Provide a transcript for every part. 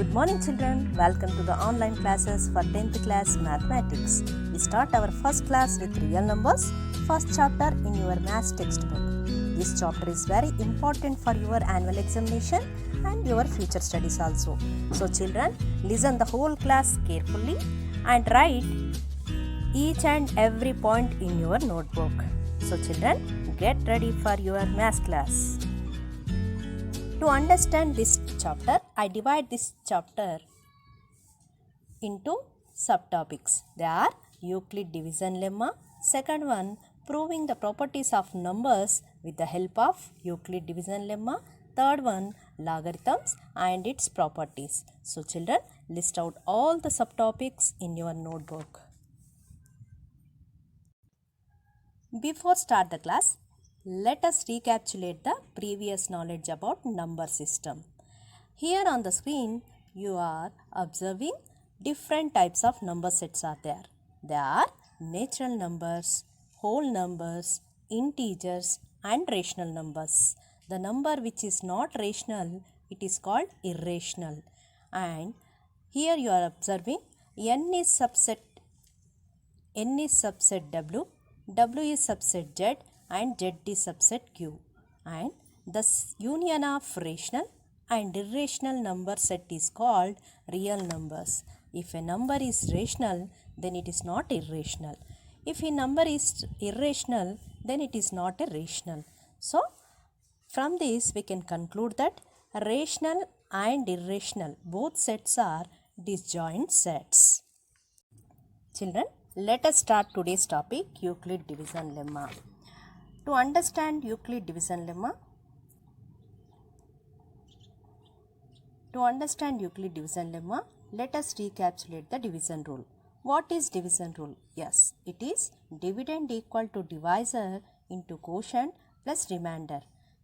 Good morning children, welcome to the online classes for 10th class mathematics. We start our first class with real numbers, first chapter in your maths textbook. This chapter is very important for your annual examination and your future studies also. So children, listen the whole class carefully and write each and every point in your notebook. So children, get ready for your maths class. To understand this chapter, I divide this chapter into subtopics. They are Euclid division lemma. Second one, proving the properties of numbers with the help of Euclid division lemma. Third one, logarithms and its properties. So children, list out all the subtopics in your notebook. Before start the class, let us recapitulate the previous knowledge about number system. Here on the screen, you are observing different types of number sets are there. They are natural numbers, whole numbers, integers and rational numbers. The number which is not rational, it is called irrational. And here you are observing n is subset W, W is subset Z and Z is subset Q. And the union of rational and irrational number set is called real numbers. If a number is rational, then it is not irrational. If a number is irrational, then it is not a rational. So, from this we can conclude that rational and irrational both sets are disjoint sets. Children, let us start today's topic, Euclid division lemma. To understand Euclid division lemma, let us recapitulate the division rule. What is division rule? Yes, it is dividend equal to divisor into quotient plus remainder.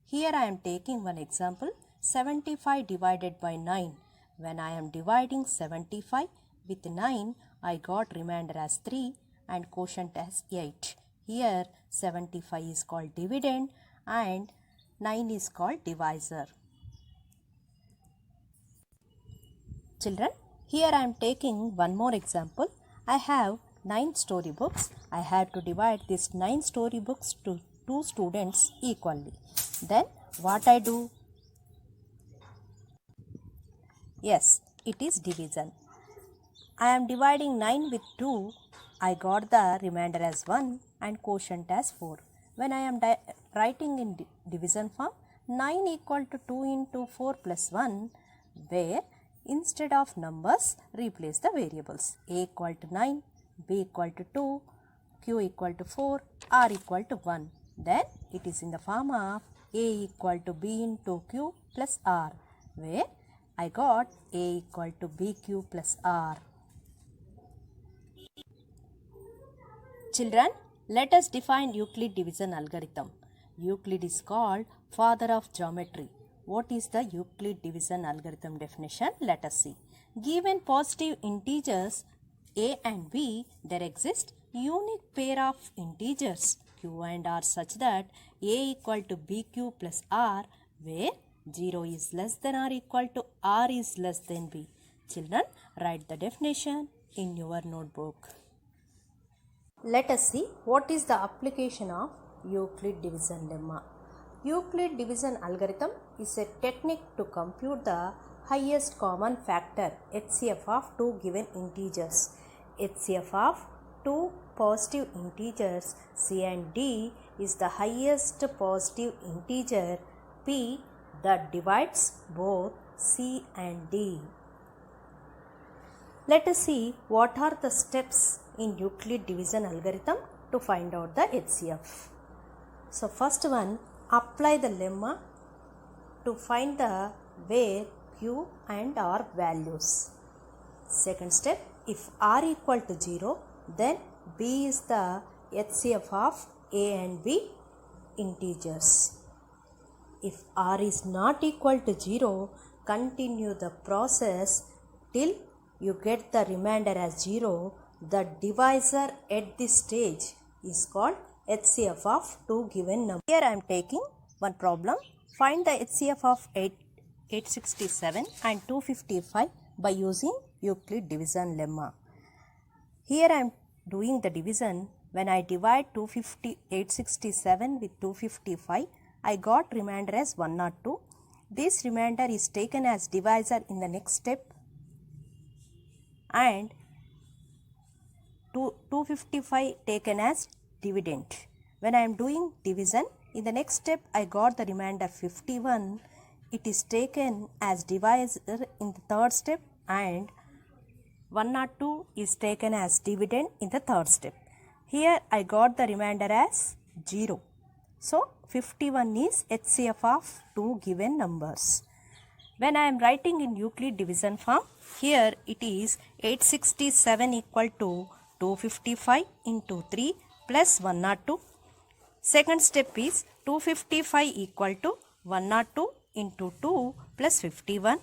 Here I am taking one example, 75 divided by 9. When I am dividing 75 with 9, I got remainder as 3 and quotient as 8. Here 75 is called dividend and 9 is called divisor. Children, here I am taking one more example. I have 9 storybooks. I have to divide these 9 storybooks to 2 students equally. Then what I do? Yes, it is division. I am dividing 9 with 2. I got the remainder as 1 and quotient as 4. When I am writing in division form, 9 equal to 2 into 4 plus 1, where instead of numbers, replace the variables. A equal to 9, B equal to 2, Q equal to 4, R equal to 1. Then it is in the form of A equal to B into Q plus R, where I got A equal to BQ plus R. Children, let us define Euclid division algorithm. Euclid is called father of geometry. What is the Euclid division algorithm definition? Let us see. Given positive integers a and b, there exist unique pair of integers q and r such that a equal to bq plus r, where 0 is less than or equal to r is less than b. Children, write the definition in your notebook. Let us see what is the application of Euclid division lemma. Euclid division algorithm is a technique to compute the highest common factor HCF of two given integers. HCF of two positive integers c and d is the highest positive integer p that divides both c and d. Let us see what are the steps in Euclid division algorithm to find out the HCF. So first one, apply the lemma to find the where q and r values. Second step, if r equal to 0, then b is the HCF of a and b integers. If r is not equal to 0, continue the process till you get the remainder as 0. The divisor at this stage is called HCF of two given numbers. Here I am taking one problem. Find the HCF of 867 and 255 by using Euclid division lemma. Here I am doing the division. When I divide 867 with 255, I got remainder as 102. This remainder is taken as divisor in the next step and 255 taken as dividend. When I am doing division, in the next step I got the remainder 51. It is taken as divisor in the third step and 102 is taken as dividend in the third step. Here I got the remainder as 0. So 51 is HCF of two given numbers. When I am writing in Euclid division form, here it is 867 equal to 255 into 3 plus 102. Second step is 255 equal to 102 into 2 plus 51.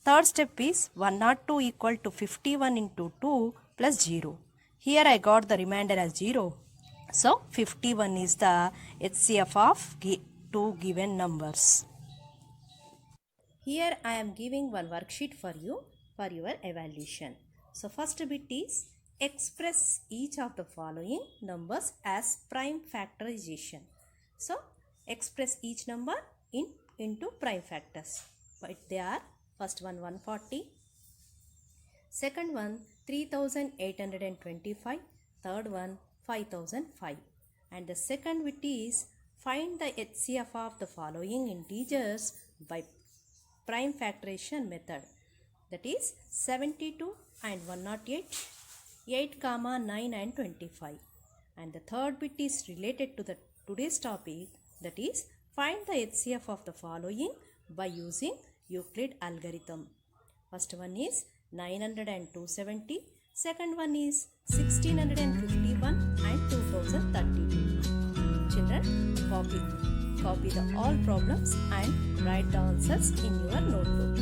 Third step is 102 equal to 51 into 2 plus 0. Here I got the remainder as 0. So 51 is the HCF of two given numbers. Here I am giving one worksheet for you for your evaluation. So first bit is express each of the following numbers as prime factorization. So express each number into prime factors. But they are first one 140, second one 3825, third one 5005. And the second bit is find the HCF of the following integers by prime factorization method, that is 72 and 108, 8, 9 and 25. And the third bit is related to the today's topic, that is find the HCF of the following by using Euclid algorithm. First one is 900 and 270, second one is 1651 and 2032. Children, copy the all problems and write the answers in your notebook.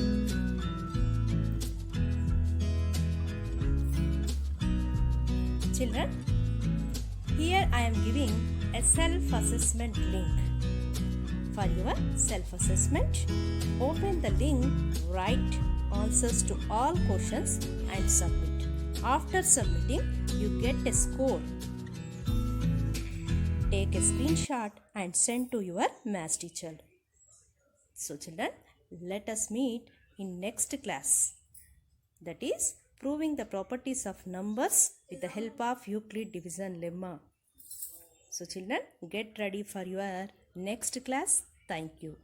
Children, here I am giving a self-assessment link. For your self-assessment, open the link, write answers to all questions and submit. After submitting, you get a score. Take a screenshot and send to your maths teacher. So children, let us meet in next class. That is proving the properties of numbers with the help of Euclid division lemma. So children, get ready for your next class. Thank you.